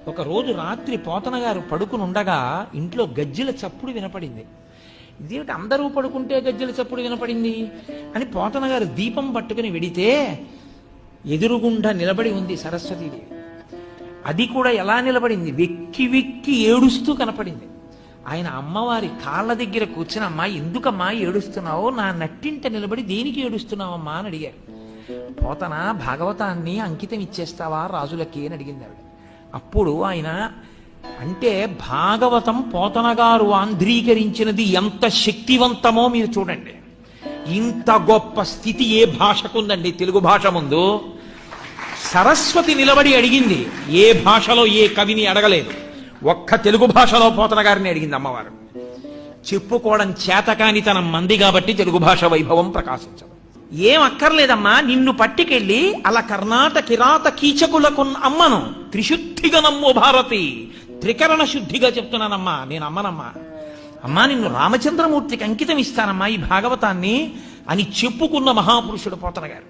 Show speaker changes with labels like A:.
A: ఒక రోజు రాత్రి పోతన గారు పడుకుని ఉండగా ఇంట్లో గజ్జెల చప్పుడు వినపడింది. ఇదేమిటి అందరూ పడుకుంటే గజ్జెల చప్పుడు వినపడింది అని పోతన గారు దీపం పట్టుకుని వెడితే ఎదురుగుండా నిలబడి ఉంది సరస్వతీదేవి. అది కూడా ఎలా నిలబడింది, వెక్కి వెక్కి ఏడుస్తూ కనపడింది. ఆయన అమ్మవారి కాళ్ళ దగ్గర కూర్చుని, అమ్మా ఎందుకమ్మా ఏడుస్తున్నావు, నా నట్టింట నిలబడి దేనికి ఏడుస్తున్నావమ్మా అని అడిగారు. పోతన భాగవతాన్ని అంకితం ఇచ్చేస్తావా రాజులకి అని అడిగింది ఆవిడ. అప్పుడు ఆయన అంటే భాగవతం పోతన గారు ఆంధ్రీకరించినది ఎంత శక్తివంతమో మీరు చూడండి. ఇంత గొప్ప స్థితి ఏ భాషకుందండి తెలుగు భాష ముందు. సరస్వతి నిలబడి అడిగింది, ఏ భాషలో ఏ కవిని అడగలేదు, ఒక్క తెలుగు భాషలో పోతన గారిని అడిగింది అమ్మవారు. చెప్పుకోవడం చేతకాని తన మంది కాబట్టి తెలుగు భాష వైభవం ప్రకాశించదు. ఏం అక్కర్లేదమ్మా, నిన్ను పట్టికెళ్ళి అలా కర్ణాటక కిరాత కీచకులకు అమ్మను, త్రిశుద్ధిగా నమ్ము భారతి, త్రికరణ శుద్ధిగా చెప్తున్నానమ్మా, నేను అమ్మనమ్మా. అమ్మా నిన్ను రామచంద్రమూర్తికి అంకితం ఇస్తానమ్మా ఈ భాగవతాన్ని అని చెప్పుకున్న మహాపురుషుడు పోతన గారు.